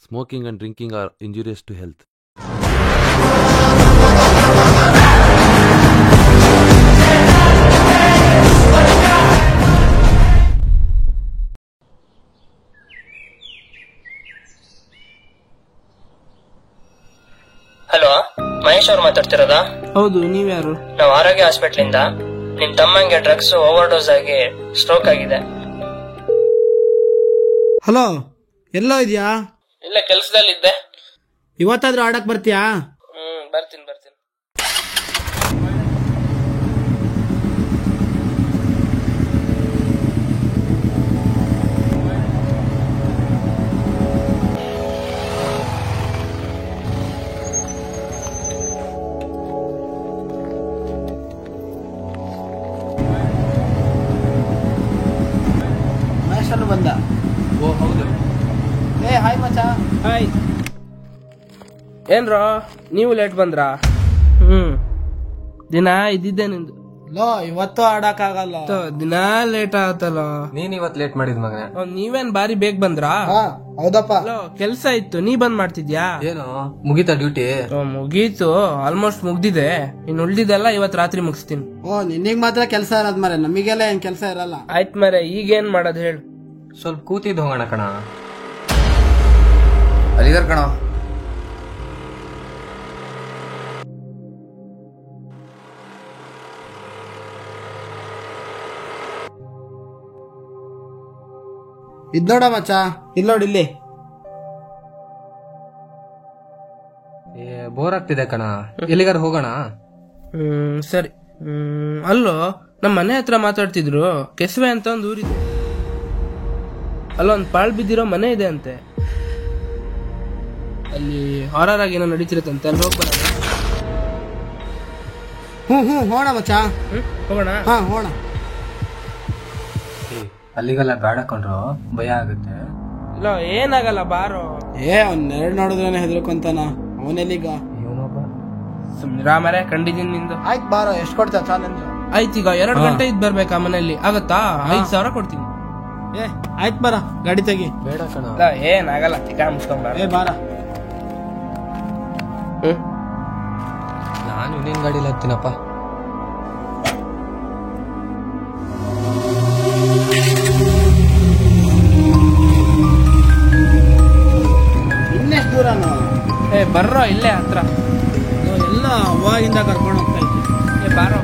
Smoking and drinking are injurious to health. Hello, Mahesh ಅವ್ರು ಮಾತಾಡ್ತಿರೋದಾ? ಹೌದು, ನೀವ್ಯಾರು? ನಾವು ಆರೋಗ್ಯ ಹಾಸ್ಪಿಟ್ಲಿಂದ. ನಿಮ್ ತಮ್ಮಂಗೆ ಡ್ರಗ್ಸ್ ಓವರ್ ಡೋಸ್ ಆಗಿ ಸ್ಟ್ರೋಕ್ ಆಗಿದೆ. ಹಲೋ, ಎಲ್ಲೋ ಇದೆಯಾ? ಇಲ್ಲ, ಕೆಲ್ಸದಲ್ಲಿದ್ದೆ. ಇವತ್ತಾದ್ರೂ ಆಡಕ್ ಬರ್ತೀಯಾ? ಬರ್ತೀನಿ. ಬಂದ. ಓ ಹೌದು. ಹಾಯ್ ಮಚಾ. ಹಾಯ್. ಏನ್ರೋ ನೀವು ಲೇಟ್ ಬಂದ್ರಾ? ದಿನ ಇದ್ದಿದ್ದೆ ನಿಂದು. ಲೋ, ಇವತ್ತು ಆಡಕ್ ಆಗಲ್ಲ. ದಿನ ಲೇಟ್ ಆಗತ್ತಲ್ಲ. ನೀನ್ ಇವತ್ ಲೇಟ್ ಮಾಡಿದ್ ಮಗನೇ. ನೀವೇನ್ ಬಾರಿ ಬೇಗ ಬಂದ್ರಾ? ಹೌದಪ್ಪ. ಕೆಲ್ಸ ಇತ್ತು, ನೀ ಬಂದ್ ಮಾಡ್ತಿದ್ಯಾ? ಏನು ಮುಗೀತಾ ಡ್ಯೂಟಿ? ಮುಗೀತು, ಆಲ್ಮೋಸ್ಟ್ ಮುಗ್ದಿದೆ. ಇನ್ ಉಳ್ದಿದ್ದೆಲ್ಲ ಇವತ್ ರಾತ್ರಿ ಮುಗಿಸ್ತೀನಿ. ನಿನ್ನಿಗ್ ಮಾತ್ರ ಕೆಲ್ಸ ಇರೋದ್ ಮರೆ, ನಮಗೆಲ್ಲ ಏನ್ ಕೆಲ್ಸ ಇರಲ್ಲ. ಆಯ್ತ್ ಮರೆ, ಈಗೇನ್ ಮಾಡೋದ್ ಹೇಳು? ಸ್ವಲ್ಪ ಕೂತಿದ್ ಹೋಗೋಣ ಕಣ. ಅಲ್ಲಿದಾರ ಕಣ. ಇದ್ ನೋಡ ಮಚ್ಚಾ, ಇಲ್ಲಿ ನೋಡಿ, ಇಲ್ಲಿ. ಬೋರ್ ಆಗ್ತಿದೆ ಕಣ, ಎಲ್ಲಿಗಾರ ಹೋಗೋಣ? ಸರಿ. ಅಲ್ಲೋ, ನಮ್ ಮನೆ ಹತ್ರ ಮಾತಾಡ್ತಿದ್ರು, ಕೆಸುವೆ ಅಂತ ಒಂದ್ ಊರಿದೆ. ಅಲ್ಲೊಂದ್ ಪಾಳ್ ಬಿದ್ದಿರೋ ಮನೆ ಇದೆ ಅಂತೆ. ಅಲ್ಲಿ ಹಾರರ್ ಆಗಿ ಏನೋ ನಡೀತಿರತ್ತಂತೆ, ಅಲ್ಲಿ ಹೋಗ್ಬಾರ? ಹೋಣ ಮಚ್ಚಾ. ಹೋಗೋಣ. ಹೋಣ. ಅಲ್ಲಿಗೆಲ್ಲ ಬೇಡ ಕೊಂಡ್ರು, ಭಯ ಆಗುತ್ತೆ. ಇಲ್ಲ, ಏನಾಗಲ್ಲ, ಬಾರೋ. ಒಂದೆರಡು ನೋಡಿದ್ರೇನೆ ಹೆದರ್ಕೊಂತಾನ, ಅವನೆಲ್ಲಿಗ? ರಾಮರೇ, ಕಂಡಿದ್ದೀನಿ ನಿಂದು. ಆಯ್ತು ಬಾರೋ, ಎಷ್ಟು ಕೊಡ್ತಾ ಚಾಲೆಂಜ್? ಆಯ್ತು, ಈಗ 2 ಗಂಟೆ ಇದ್ ಬರ್ಬೇಕಾ ಮನೆಯಲ್ಲಿ? ಆಗತ್ತಾ? 5,000 ಕೊಡ್ತೀನಿ. ಆಯ್ತು ಬಾರ, ಗಾಡಿ ತೆಗಿ. ಬೇಡ ಕಣ. ಏನಾಗಲ್ಲ, ಚಿಕ್ಕ ಮುಸ್ಕೊಂಬ. ಬಾರ. ನಾನು ನಿನ್ ಗಾಡಿಲಿ ಹತ್ತೀನಪ್ಪ. ಇನ್ನೆಷ್ಟು ದೂರನು? ಬರ್ರೋ, ಇಲ್ಲೇ ಹತ್ರ. ಎಲ್ಲ ಅವಾಗಿಂದ ಕರ್ಕೊಂಡು ಹೋಗ್ತಾ ಇದ್ದೆ. ಬಾರೋ.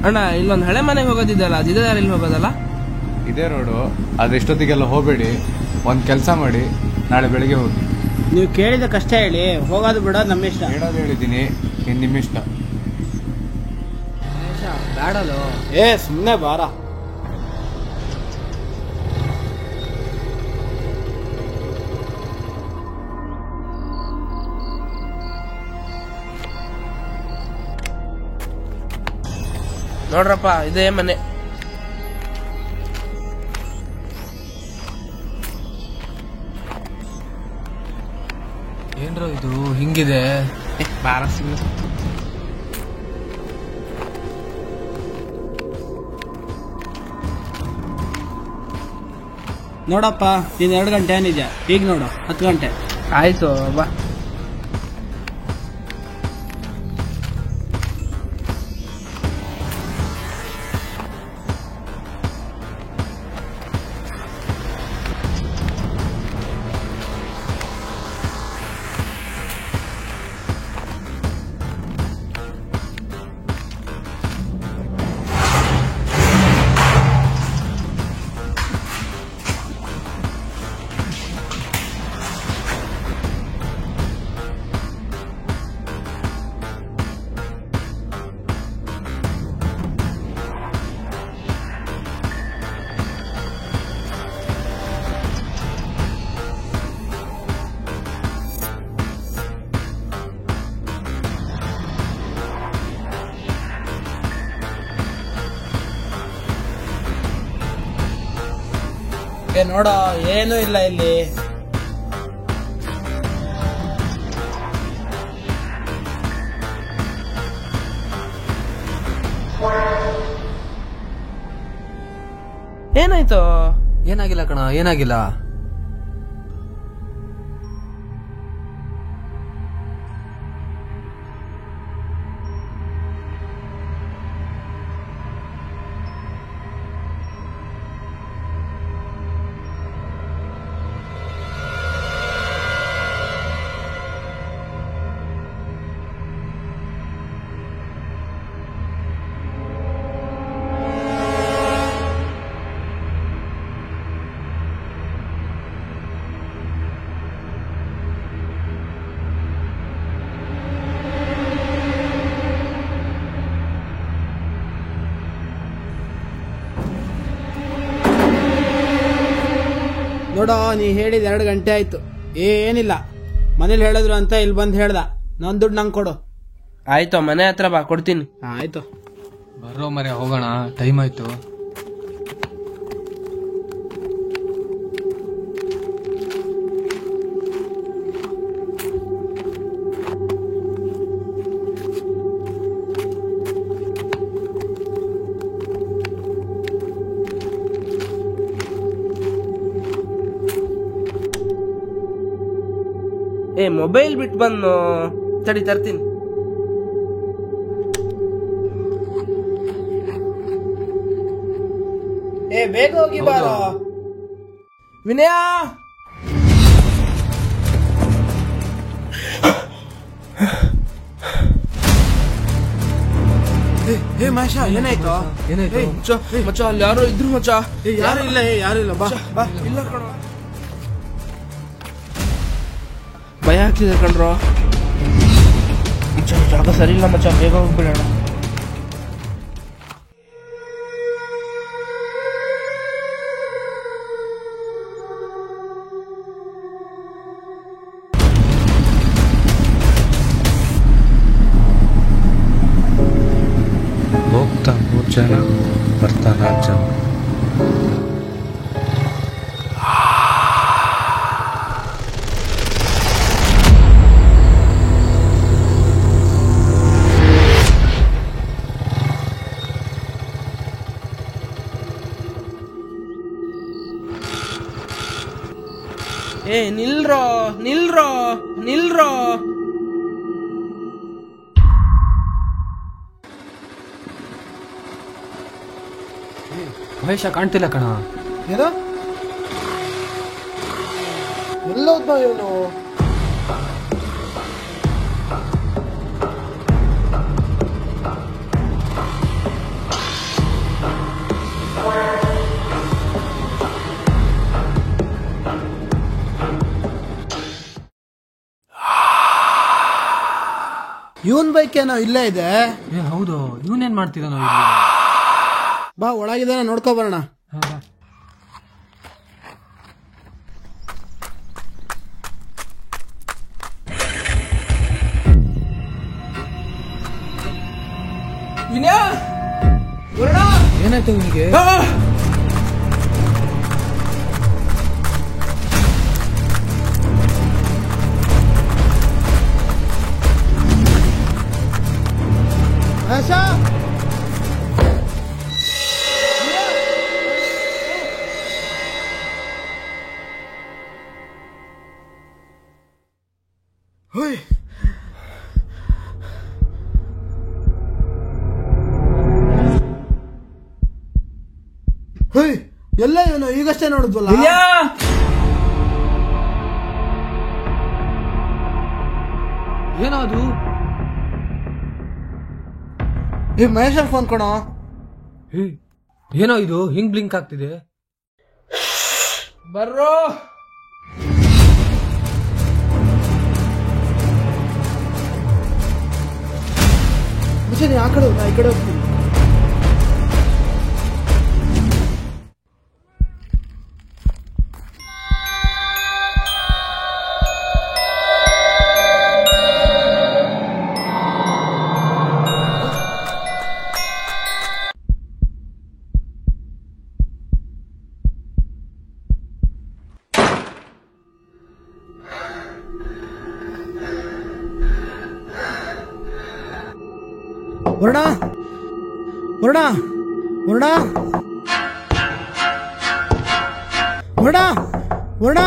ಅಣ್ಣ, ಇಲ್ಲೊಂದ್ ಹಳೆ ಮನೆಗೆ ಹೋಗೋದಿದ್ದಲ್ಲ, ಅದಿದೆ ದಾರಿಲಿ ಹೋಗೋದಲ್ಲ? ಇದೇ ರೋಡು. ಆದ್ರೆ ಇಷ್ಟೊತ್ತಿಗೆಲ್ಲ ಹೋಗ್ಬೇಡಿ, ಒಂದ್ ಕೆಲ್ಸ ಮಾಡಿ, ನಾಳೆ ಬೆಳಿಗ್ಗೆ ಹೋಗಿ. ನೀವು ಕೇಳಿದಕ್ಕಷ್ಟೇ ಹೇಳಿ, ಹೋಗೋದು ಬಿಡೋದು ನಮ್ಮ ಇಷ್ಟ. ಹೇಳೋದು ಹೇಳಿದ್ದೀನಿ, ನಿಮ್ಮಿಷ್ಟ. ಬೇಡಲು. ಸುಮ್ಮನೆ ಬಾರ. ನೋಡ್ರಪ್ಪ, ಇದೇ ಮನೆ. ಏನ್ರೋ ಇದು ಹಿಂಗಿದೆ? ಬಾರ. ನೋಡಪ್ಪ, ನೀನ್ 2 ಗಂಟೆ ಏನಿದ್ಯಾ? ಈಗ ನೋಡು 10 ಗಂಟೆ. ಆಯ್ತು ಬಾ. ನೋಡೋ ಏನೂ ಇಲ್ಲ ಇಲ್ಲಿ. ಏನಾಯ್ತು? ಏನಾಗಿಲ್ಲ ಕಣ, ಏನಾಗಿಲ್ಲ. ನೋಡೋ ನೀ ಹೇಳಿದ 2 ಗಂಟೆ ಆಯ್ತು, ಏನಿಲ್ಲ. ಮನೇಲಿ ಹೇಳಿದ್ರು ಅಂತ ಇಲ್ಲಿ ಬಂದು ಹೇಳ್ದ. ನನ್ ದುಡ್ಡು ನಂಗೆ ಕೊಡು. ಆಯ್ತು, ಮನೆ ಹತ್ರ ಬಾ, ಕೊಡ್ತೀನಿ. ಆಯ್ತು. ಬರ್ರೋ ಮರೆ, ಹೋಗೋಣ, ಟೈಮ್ ಆಯ್ತು. ಮೊಬೈಲ್ ಬಿಟ್ಟು ಬಂದು ತಡಿ, ತರ್ತೀನಿ. ಬೇಗ ಹೋಗಿ ಬಾರೋ ವಿನಯ. ಮಹೇಶ, ಏನಾಯ್ತು? ಮಚ್ಚ, ಅಲ್ಲಿ ಯಾರೋ ಇದ್ರು ಮಚ್ಚ. ಯಾರು ಇಲ್ಲ, ಯಾರು ಇಲ್ಲ. ಬಾ ಬಾ. ಇಲ್ಲ ಕಣ, ಭಯ ಆಗ್ತಿದೆ ಕಣ್ರೋ. ಮಚ್ಚ, ಜಾಗ ಸರಿ ಇಲ್ಲ ಮಚ್ಚ, ಬೇಗ ಹೋಗ್ಬಿಡೋಣ. ಹೋಗ್ತಾ 3 ಜನ, ಬರ್ತಾ 4 ಜನ. ನಿಲ್ರೋ ನಿಲ್ರೋ ನಿಲ್ರೋ. ಮಹೇಶ ಕಾಣ್ತಿಲ್ಲ ಕಣ. ಏನೋ ಎಲ್ಲೋದ್ನೋ ಇವನು. ಇವನ್ ಬೈಕ್ ಏನೋ ಇಲ್ಲೇ ಇದೆ. ಹೌದು, ಇವನೇನ್ ಮಾಡ್ತಿದ್ದಾನೋ ಇಲ್ಲಿ. ಬಾ, ಒಳಗಿದಾನ ನೋಡ್ಕೊ ಬರೋಣ. ವಿನಯ, ಏನಾಯ್ತು ಇವನಿಗೆ? ಆಶಾ, ಎಲ್ಲ ಇವನು ಈಗಷ್ಟೇ ನೋಡಿದ್ವಲ್ಲ. ಏನೋ ಅದು? ಮಹೇಶ್ ಫೋನ್ ಕೊಡೋ. ಏನೋ ಇದು ಹಿಂಗ್ ಬ್ಲಿಂಕ್ ಆಗ್ತಿದೆ? ಬರ್ರೋ. ಆ ಕಡೆ ನಾ ಈ ಕಡೆ ಹೋಗ್ತೀನಿ. ವರುಣ ವರುಣ ವರುಣ ವರುಣ ವರುಣ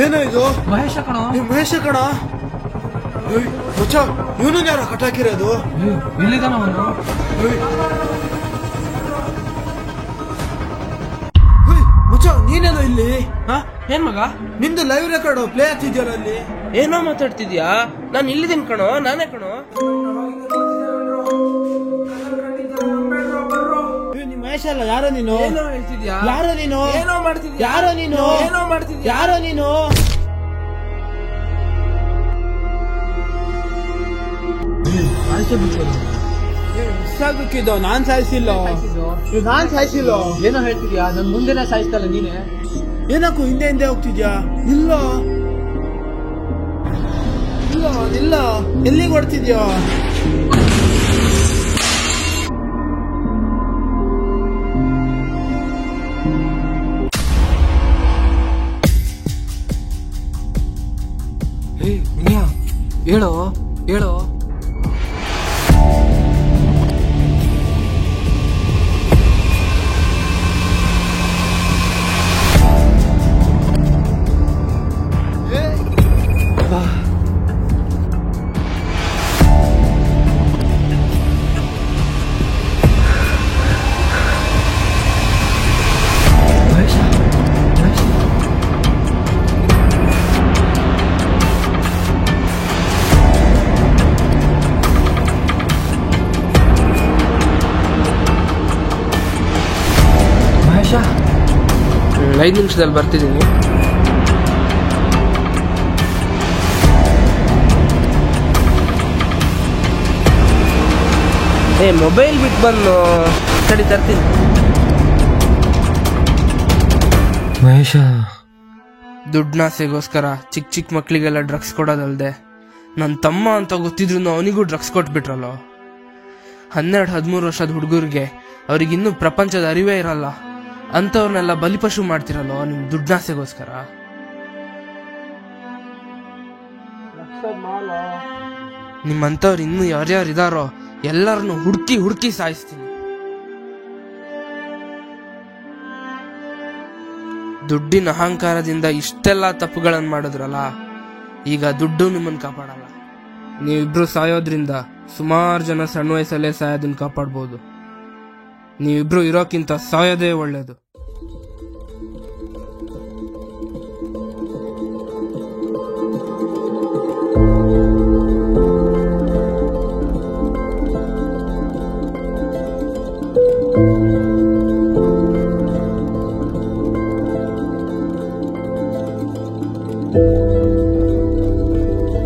ಏನೋ ಇದು? ಮಹೇಶ ಕಣ. ಮಹೇಶ ಕಣ. ಇವನು ಯಾರ ಕಟಾಕಿರೋದು? ಇಲ್ಲಿದಾನ ಅವನು. ನೀನೇನೋ ಇಲ್ಲಿ? ಏನ್ ಮಗ, ನಿಂದು ಲೈವ್ ರೆಕಾರ್ಡ್ ಪ್ಲೇ ಆಗ್ತಿದ್ಯಲ್ಲ ಅಲ್ಲಿ. ಏನೋ ಮಾತಾಡ್ತಿದ್ಯಾ? ನಾನು ಇಲ್ಲಿದ್ದೀನಿ ಕಣೋ, ನಾನೇ ಕಣೋ. ನಿಮ್ಮ ಮಹೇಶ ಅಲ್ಲ, ಯಾರೋ ನೀನು? ಏನೋ ಹೇಳ್ತಿದ್ಯಾ? ಯಾರೋ ನೀನು? ಏನೋ ಮಾಡ್ತಿದ್ಯಾ? ಯಾರೋ ನೀನು? ಏನೋ ಮಾಡ್ತಿದ್ಯಾ? ಯಾರೋ ನೀನು? ಸಾಕಿದ್ದು ನಾನ್ ಸಾಯಿಸಿಲ್ಲ. ನಾನ್ ಸಾಯಿಸಿಲ್ಲ. ಏನೋ ಹೇಳ್ತಿದ್ಯಾ? ನನ್ ಮುಂದೆನೆ ಸಾಯಿಸ್ತಲ್ಲ ನೀನೆ. ಏನಕ್ಕೂ ಹಿಂದೆ ಹಿಂದೆ ಹೋಗ್ತಿದ್ಯಾ? ಇಲ್ಲ ಇಲ್ಲ ಇಲ್ಲ, ಎಲ್ಲಿಗೆ ಹೊಡ್ತಿದ್ಯಾ? ಹೇಳೋ ಹೇಳೋ. ಮಹೇಶ 5 ನಿಮಿಷದಲ್ಲಿ ಬರ್ತಿದ್ದೀನಿ. ಮೊಬೈಲ್ ಬಿಟ್ಟು ಬಂದು ಸರಿ ತರ್ತೀನಿ. ಮಹೇಶ ದುಡ್ನಾಸೆಗೋಸ್ಕರ ಚಿಕ್ಕ ಚಿಕ್ಕ ಮಕ್ಳಿಗೆಲ್ಲ ಡ್ರಗ್ಸ್ ಕೊಡೋದಲ್ದೆ ನನ್ನ ತಮ್ಮ ಅಂತ ಗೊತ್ತಿದ್ರು ಅವನಿಗೂ ಡ್ರಗ್ಸ್ ಕೊಟ್ಬಿಟ್ರಲ್ಲ. 12-13 ವರ್ಷದ ಹುಡುಗರಿಗೆ ಅವ್ರಿಗಿನ್ನೂ ಪ್ರಪಂಚದ ಅರಿವೇ ಇರಲ್ಲ. ಅಂಥವ್ರನ್ನೆಲ್ಲ ಬಲಿಪಶು ಮಾಡ್ತಿರಲ್ಲೋ ನಿಮ್ ದುಡ್ನಾಸೆಗೋಸ್ಕರ. ನಿಮ್ಮಂಥವ್ರು ಇನ್ನೂ ಯಾರ್ಯಾರು ಇದಾರೋ ಎಲ್ಲರನ್ನು ಹುಡುಕಿ ಹುಡುಕಿ ಸಾಯಿಸ್ತೀನಿ. ದುಡ್ಡಿನ ಅಹಂಕಾರದಿಂದ ಇಷ್ಟೆಲ್ಲ ತಪ್ಪುಗಳನ್ನು ಮಾಡಿದ್ರಲ್ಲ, ಈಗ ದುಡ್ಡು ನಿಮ್ಮನ್ನು ಕಾಪಾಡಲ್ಲ. ನೀವಿಬ್ರು ಸಾಯೋದ್ರಿಂದ ಸುಮಾರು ಜನ ಸಣ್ಣ ವಯಸ್ಸಲ್ಲೇ ಸಾಯೋದನ್ನ ಕಾಪಾಡ್ಬೋದು. ನೀವಿಬ್ರು ಇರೋಕ್ಕಿಂತ ಸಾಯೋದೇ ಒಳ್ಳೇದು.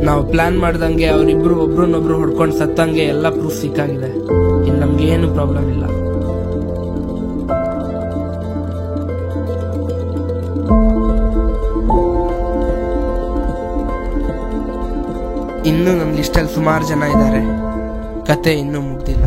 ನಾವು ಪ್ಲಾನ್ ಮಾಡ್ದಂಗೆ ಅವರಿಬ್ರು ಒಬ್ರನ್ನೊಬ್ರು ಹೊಡ್ಕೊಂಡು ಸತ್ತಂಗೆ ಎಲ್ಲ ಪ್ರೂಫ್ ಸಿಕ್ಕಾಗಿದೆ. ಇನ್ನು ನಮ್ಗೆ ಏನು ಪ್ರಾಬ್ಲಮ್ ಇಲ್ಲ. ಇನ್ನು ನನ್ನ ಲಿಸ್ಟಲ್ಲಿ ಸುಮಾರು ಜನ ಇದ್ದಾರೆ. ಕತೆ ಇನ್ನೂ ಮುಗ್ದಿಲ್ಲ.